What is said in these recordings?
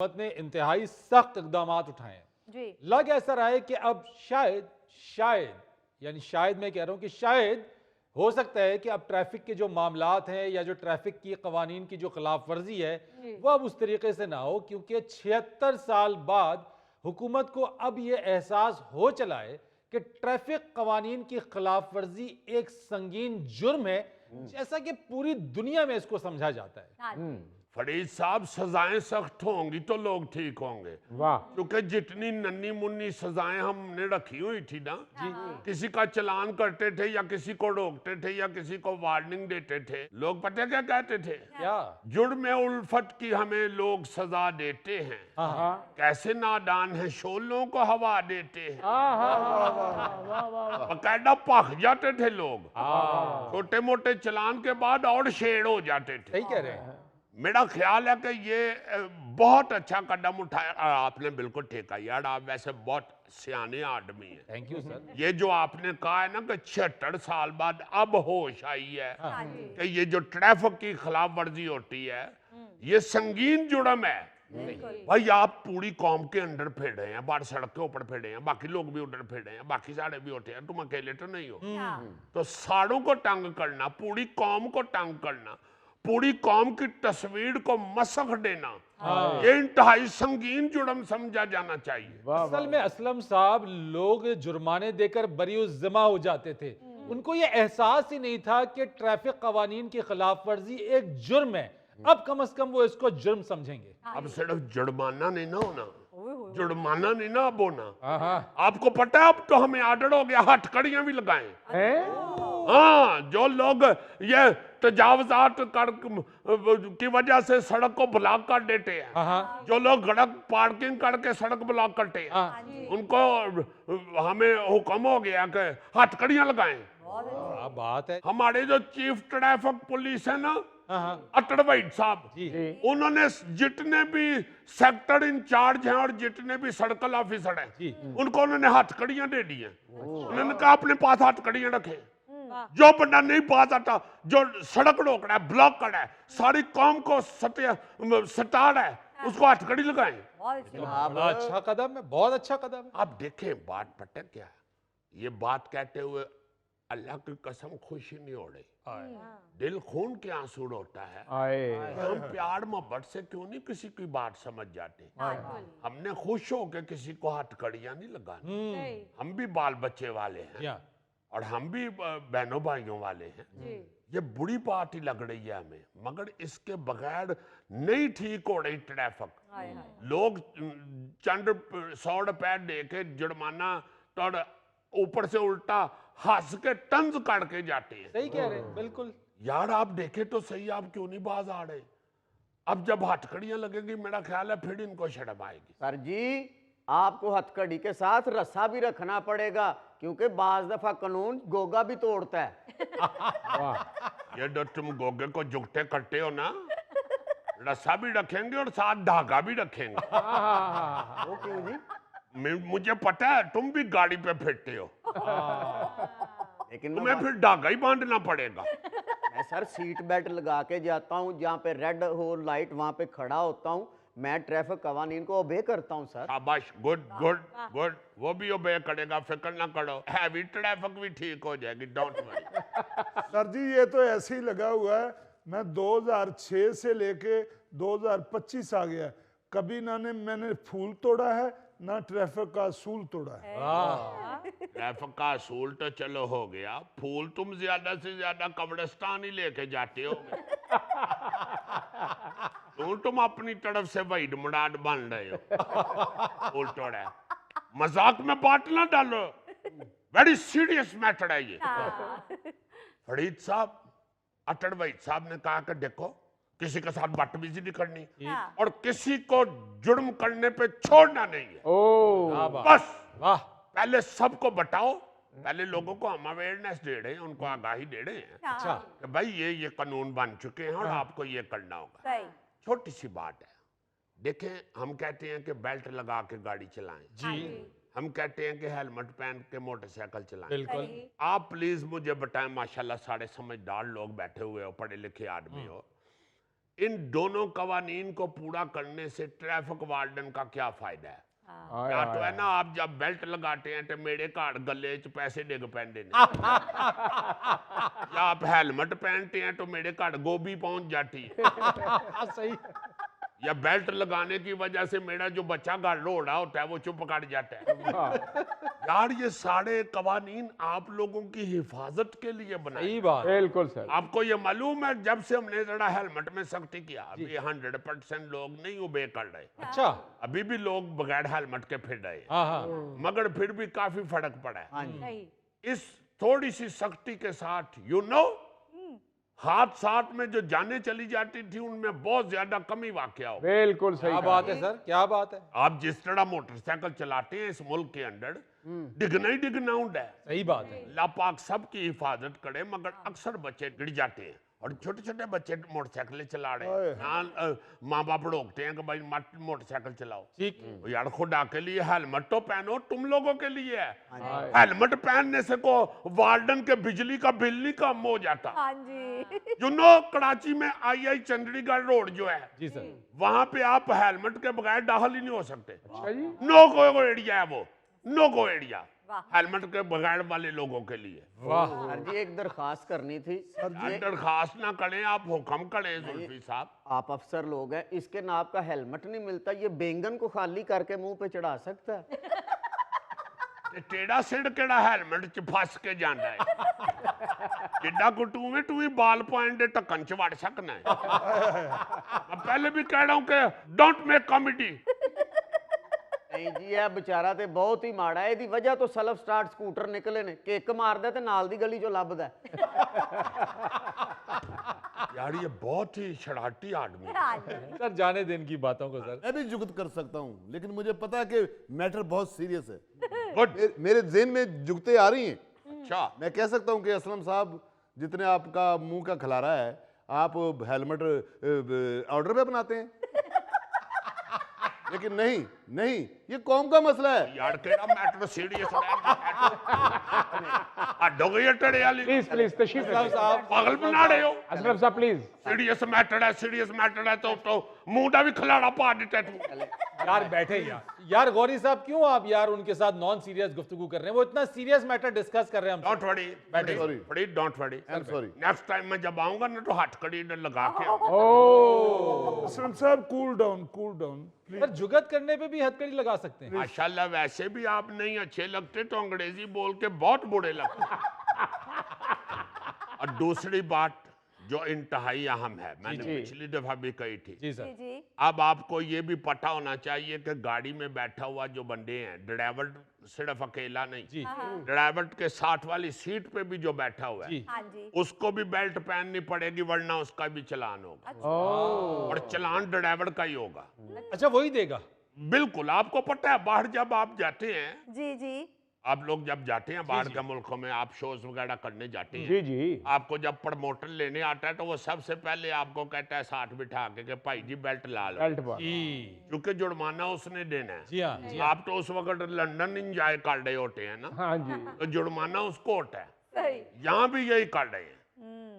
हुकूमत ने इंतहाई सख्त इकदाम उठाए हैं। जी। लग ऐसा रहा है कि अब शायद शायद यानी शायद मैं कह रहा हूं कि शायद हो सकता है कि अब ट्रैफिक के जो मामलात हैं या जो ट्रैफिक की कवानीन की जो खिलाफ वर्जी है जी। वह अब उस तरीके से ना हो, क्योंकि 76 साल बाद हुकूमत को अब यह एहसास हो चला है कि ट्रैफिक कवानीन की खिलाफ वर्जी एक संगीन जुर्म है, जैसा कि पूरी दुनिया में इसको समझा जाता है। हाँ जी। फरीद साहब, सजाएं सख्त होंगी तो लोग ठीक होंगे। वाह। क्योंकि जितनी नन्ही मुन्नी सजाएं हमने रखी हुई थी ना, जी। किसी का चलान करते थे या किसी को रोकते थे या किसी को वार्निंग देते थे, लोग पता क्या कहते थे? क्या? जुर्म उल्फत की हमें लोग सजा देते हैं, हाँ। कैसे नादान है, शोलों को हवा देते हैं। वाह। बकायदा पक जाते थे लोग, छोटे मोटे चलान के बाद और शेर हो जाते थे। सही कह रहे हैं। मेरा ख्याल है कि ये बहुत अच्छा कदम उठाया आपने, बिल्कुल ठीक है यार, आप वैसे बहुत सियाने आदमी हैं। Thank you sir. ये जो आपने कहा है ना कि 76 साल बाद अब होश आई है हाँ जी। कि ये जो ट्रैफिक की खिलाफ वर्जी होती है ये संगीन जुर्म है। बिल्कुल। भाई आप पूरी कौम के अंदर फेड़े हैं, बाहर सड़क के ऊपर फेड़े हैं, बाकी लोग भी उधर फेड़े हैं, बाकी सारे भी होते हैं, तुम अकेले तो नहीं हो। तो सारों को तंग करना, पूरी कौम को तंग करना, पूरी कौम की तस्वीर को मसख देना, ये इंतहाई संगीन जुर्म समझा जाना चाहिए। असल में असलम साहब, लोग जुर्माने देकर बरीउज़्ज़िमा हो जाते थे। उनको ये एहसास ही नहीं था कि ट्रैफिक कवानीन की खिलाफ वर्जी एक जुर्म है। अब कम से कम वो इसको जुर्म समझेंगे। अब सिर्फ जुर्माना नहीं ना होना, ओए होए। जुर्माना नहीं ना अब होना। हाँ। आपको पता है अब तो हमें आर्डर हो गया हथकड़ियां भी लगाएं। हाँ, जो लोग ये तजावजात कर की वजह से सड़क को ब्लॉक कर देते हैं, हाँ। जो लोग सड़क पार्किंग करके सड़क ब्लॉक करते हैं, हाँ। उनको हमें हुक्म हो गया कि हथकड़ियां लगाएं। क्या बात है। हमारे जो चीफ ट्रैफिक पुलिस है ना, हाँ। अटड़वैद साहब, जी। उन्होंने जितने भी सेक्टर इंचार्ज हैं और जितने भी सर्कल ऑफिसर हैं, जी। उनको उन्होंने हथकड़ियां दे दी हैं। उन्होंने कहा अपने पास हथकड़ियां रखें। जो बंदा नहीं पास आता, जो सड़क रोक रहा है, ब्लॉक कर रहा है, सारी कौम को सता रहा है, उसको हथकड़ी लगाएं। बहुत अच्छी तो बड़ा अच्छा कदम है, बहुत अच्छा कदम है। आप देखें, बात पता क्या है, ये बात कहते हुए अल्लाह की कसम खुशी नहीं हो रही, दिल खून के आंसू रोता है। हम प्यार मोहब्बत से क्यों नहीं किसी की बात समझ जाते? हमने खुश हो के किसी को हथकड़ियां नहीं लगानी। हम भी बाल बच्चे वाले हैं और हम भी बहनों भाइयों वाले हैं। ये बुरी बात ही लग रही है हमें, मगर इसके बगैर नहीं ठीक हो रही ट्रैफिक। लोग चंद 100 रुपए दे के जुर्माना तो ऊपर से उल्टा हंस के तंज करके जाते हैं। सही कह रहे हैं, बिल्कुल। यार आप देखे तो सही, आप क्यों नहीं बाज आ रहे? अब जब हथकड़ियां लगेगी मेरा ख्याल है फिर इनको शर्म आएगी। सर जी, आपको हथकड़ी के साथ रस्सा भी रखना पड़ेगा, क्योंकि बाज दफा कानून गोगा भी तोड़ता है। ये जो तुम गोगे को जुगते करते हो ना, रस्सा भी रखेंगे और साथ धागा भी रखेंगे। वो क्यों जी? मुझे पता है तुम भी गाड़ी पे फिरते हो, लेकिन तुम्हें फिर धागा ही बांधना पड़ेगा। मैं सर सीट बेल्ट लगा के जाता हूँ, जहाँ पे रेड हो लाइट वहाँ पे खड़ा होता हूँ, मैं ट्रैफिक कवानीन को ओबे करता हूँ सर। शाबाश, गुड गुड गुड, वो भी ओबे करेगा, फिक्र ना करो, हैवी ट्रैफिक भी ठीक हो जाएगी, डोंट वरी। सर जी ये तो ऐसे ही लगा हुआ है, मैं 2006 से लेके 2025 आ गया, कभी मैंने फूल तोड़ा है ना ट्रैफिक का असूल तोड़ा है। ट्रैफिक का असूल तो चलो हो गया, फूल तुम ज्यादा से ज्यादा कब्रिस्तान ही लेके जाते हो। तुम अपनी तरफ से वही मुराद बन रहे हो। फूल तोड़ा है, मजाक में बात ना डालो, वेरी सीरियस मैटर है ये। फरीद साहब, अटड़वैद साहब ने कहा कि देखो किसी के साथ बदतमीजी नहीं करनी और किसी को जुर्म करने पे छोड़ना नहीं है। बस पहले सबको बताओ, पहले लोगों को हम अवेयरनेस दे रहे हैं, उनको आगाही दे रहे हैं अच्छा कि भाई ये कानून बन चुके हैं और आपको ये करना होगा। छोटी सी बात है, देखें हम कहते हैं कि बेल्ट लगा के गाड़ी चलाएं जी, हम कहते हैं कि हेलमेट पहन के मोटरसाइकिल चलाएं। बिल्कुल। आप प्लीज मुझे बताएं, माशाल्लाह सारे समझदार लोग बैठे हुए हो, पढ़े लिखे आदमी हो, इन दोनों कवानीन को पूरा करने से ट्रैफिक वार्डन का क्या फायदा है? या तो है ना, आप जब बेल्ट लगाते हैं तो मेरे घाट गले च पैसे डिग पैंदे ने, या आप हेलमेट पहनते हैं तो मेरे घाट गोभी पहुंच जाती है, सही। या बेल्ट लगाने की वजह से मेरा जो बच्चा घर रो रहा होता है वो चुप कर जाता है। यार ये सारे कवानीन आप लोगों की हिफाजत के लिए बनाए। सही बात। बिल्कुल सर। आपको ये मालूम है जब से हमने जरा हेलमेट में सख्ती किया, अभी 100% लोग नहीं ओबे कर रहे, अच्छा। अभी भी लोग बगैर हेलमेट के फिर रहे हैं। हाँ हाँ। मगर फिर भी काफी फर्क पड़ा है। हाँ जी। सही। इस थोड़ी सी सख्ती के साथ हादसात में जो जानें चली जाती थी उनमें बहुत ज्यादा कमी वाकया हो। बिल्कुल सही क्या कहा। बात है सर, क्या बात है। आप जिस तरह मोटरसाइकिल चलाते हैं इस मुल्क के अंदर, डिगना ही डिगना है। सही बात है। अल्लाह पाक सबकी हिफाजत करे, मगर अक्सर बच्चे गिर जाते हैं और छोटे छोटे बच्चे मोटरसाइकिल चला रहे हैं। माँ बाप रोकते हैं कि भाई मत मोटरसाइकिल चलाओ। ठीक। यार खुदा के लिए हेलमेट तो पहनो, तुम लोगों के लिए है। हेलमेट पहनने से को वार्डन के बिजली का बिल नहीं कम हो जाता। हाँ जी। कराची में आई चंडीगढ़ रोड जो है, जी सर। वहां पे आप हेलमेट के बगैर दाखिल ही नहीं हो सकते। अच्छा जी। नो गो एरिया है वो, नो गो एरिया वाह। हेलमेट के बगैर वाले लोगों के लिए। वाह। सर जी एक दरखास्त करनी थी। दरखास्त ना करें, आप हुक्म करें जुल्फी साहब। आप अफसर लोग हैं, इसके नाप का हेलमेट नहीं मिलता, ये बैंगन को खाली करके मुंह पे चढ़ा सकता है। ते टेढ़ा सिर केड़ा हेलमेट च फस के जाना है। जिड्डा को तू ही बाल पॉइंट दे ढक्कन च वड़ सकना है। मैं पहले भी कह रहा हूं कि डोंट मेक कॉमेडी। नहीं जी ਇਹ ਵਿਚਾਰਾ ਤੇ ਬਹੁਤ ਹੀ ਮਾੜਾ ਹੈ। ਇਹਦੀ ਵਜ੍ਹਾ ਤੋਂ ਸੈਲਫ ਸਟਾਰਟ ਸਕੂਟਰ ਨਿਕਲੇ ਨੇ, ਕਿੱਕ ਮਾਰਦਾ ਤੇ ਨਾਲ ਦੀ ਗਲੀ ਚੋਂ ਲੱਭਦਾ। यार ये बहुत ही शरारती आदमी है। हाँ जी। सर जाने दें इनकी बातों को सर। मैं भी जुगत कर सकता हूँ, लेकिन मुझे पता है कि मैटर बहुत सीरियस है। गुड। मेरे ज़हन में जुगतें आ रही हैं। अच्छा, मैं कह सकता हूँ कि असलम साहब जितने आपका मुंह का खिलारा है, आप हेलमेट ऑर्डर पे बनाते हैं। लेकिन नहीं नहीं, ये कौम का मसला है। यार केड़ा मैटर सीरियस है। हड्डो गई टड़े वाली, प्लीज प्लीज तशरीफ रखिए। साहब पागल बना रहे हो। अशरफ साहब प्लीज। सीरियस मैटर है तो मुंह दा भी खिलाड़ा पा देता तू। यार बैठे यार गौरी साहब क्यों आप यार उनके साथ नॉन सीरियस गुफ्तगू कर रहे हैं? वो इतना सीरियस मैटर डिस्कस कर रहे हैं don't worry, Sorry. Please don't worry. I am sorry. Next time मैं जब आऊंगा ना तो हथकड़ी लगा के आऊंगा। ओ असलम साहब कूल डाउन प्लीज। सर जुगत करने पे भी हथकड़ी लगा सकते हैं। माशाल्लाह, वैसे भी आप नहीं अच्छे लगते तो अंग्रेजी बोल के बहुत बुरे लगते। और दूसरी बात जो इंतहाई अहम है, मैंने जी। पिछली दफा भी कही थी, जी जी सर। जी। अब आपको ये भी पता होना चाहिए कि गाड़ी में बैठा हुआ जो बंदे हैं, ड्राइवर सिर्फ अकेला नहीं, जी ड्राइवर के साथ वाली सीट पे भी जो बैठा हुआ है जी। हाँ जी। उसको भी बेल्ट पहननी पड़ेगी, वरना उसका भी चलान होगा। ओ और चलान ड्राइवर का ही होगा। अच्छा वही देगा। बिल्कुल, आपको पता है बाहर जब आप जाते हैं, जी जी। आप लोग जब जाते हैं बाहर के मुल्कों में, आप शोज वगैरह करने जाते हैं, जी जी। आपको जब प्रमोटर लेने आता है तो वो सबसे पहले आपको कहता है साथ बिठा के भाई जी बेल्ट ला लो, बेल्ट पर। जी क्योंकि जुर्माना उसने देना है। जी हाँ जी। आप तो उस वक्त लंदन इंजॉय कर रहे होते हैं ना, हाँ जी। तो जुर्माना उसको होता है। सही। यहाँ भी यही कर रहे हैं,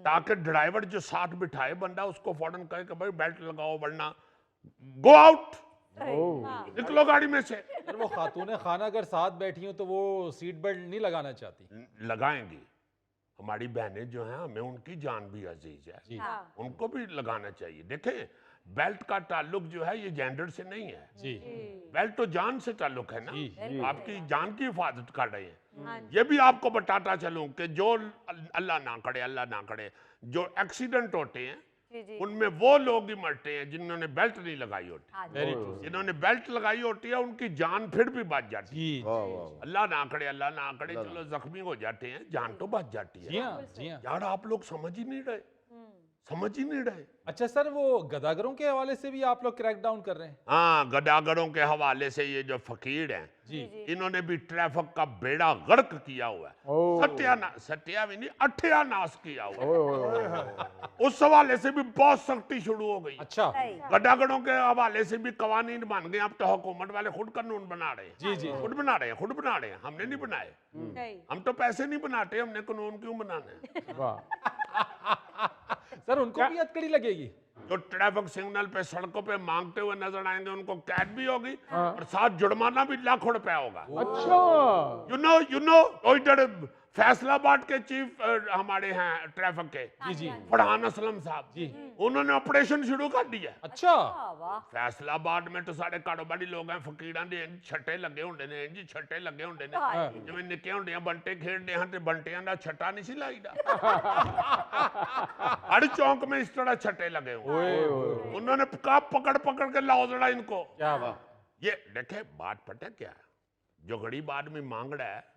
ताकि ड्राइवर जो साथ बिठाए बंदा उसको फौरन कहे कि भाई बेल्ट लगाओ, वरना गो आउट, ओ निकलो गाड़ी में से। सर वो खातून खाना अगर साथ बैठी हो तो वो सीट बेल्ट नहीं लगाना चाहती। लगाएंगी। हमारी बहनें जो हैं, हमें उनकी जान भी अजीज है, जी हाँ। उनको भी लगाना चाहिए। देखें, बेल्ट का ताल्लुक जो है ये जेंडर से नहीं है, जी बेल्ट तो जान से ताल्लुक है ना। जी। आपकी जान की हिफाजत कर रहे हैं। हाँ ये भी आपको बताता चलूं कि जो अल्लाह ना करे जो एक्सीडेंट होते हैं जी जी। उनमें वो लोग ही मरते हैं जिन्होंने बेल्ट नहीं लगाई होती। हाँ जी। Very true. जिन्होंने बेल्ट लगाई होती है उनकी जान फिर भी बच जाती है। जी वाह वाह। अल्लाह ना करे चलो जख्मी हो जाते हैं, जान तो बच जाती जी है। हाँ जी हाँ। यार आप लोग समझ ही नहीं रहे, समझ ही नहीं रहे। अच्छा सर वो गदागरों के हवाले से भी आप लोग क्रैक डाउन कर रहे हैं? हाँ, गदागरों के हवाले से ये जो फकीर हैं, जी इन्होंने भी ट्रैफिक का बेड़ा गर्क किया हुआ है। ओ सत्या भी नहीं, अठ्यानाश किया हुआ है। उस हवाले से भी बहुत सख्ती शुरू हो गई। अच्छा सही। गदागरों के हवाले से भी कवानीन बन गए। अब तो हुकूमत वाले खुद कानून बना रहे हैं। जी जी। खुद बना रहे हैं, हमने नहीं बनाए। सही। हम तो पैसे नहीं बनाते, हमने कानून क्यों बनाने हैं? वाह। सर उनको भी हथकड़ी लगेगी? जो ट्रैफिक सिग्नल पे सड़कों पे मांगते हुए नजर आएंगे उनको कैद भी होगी और साथ जुर्माना भी लाखों रुपया होगा। अच्छा यू नो वो इधर फैसलाबाद के चीफ हमारे हैं ट्रैफिक के जी फरहान असलम साहब जी, उन्होंने ऑपरेशन शुरू कर दिया। अच्छा फैसलाबाद में तो सारे कारोबारी लोग हैं, फकीरां दे छट्टे लगे होंदे ने जी, छट्टे लगे होंदे ने जिवें निक्के होंदे आ बंटे खेडदे हां ते बंटियां दा छट्टा नहीं सी लाईदा। हर चौक में इस तरह छट्टे लगे हुए, उन्होंने कहा पकड़ पकड़ के लाओ जरा इनको। क्या बात। ये देखे बात पता क्या है, जो गरीब आदमी मांग रहा है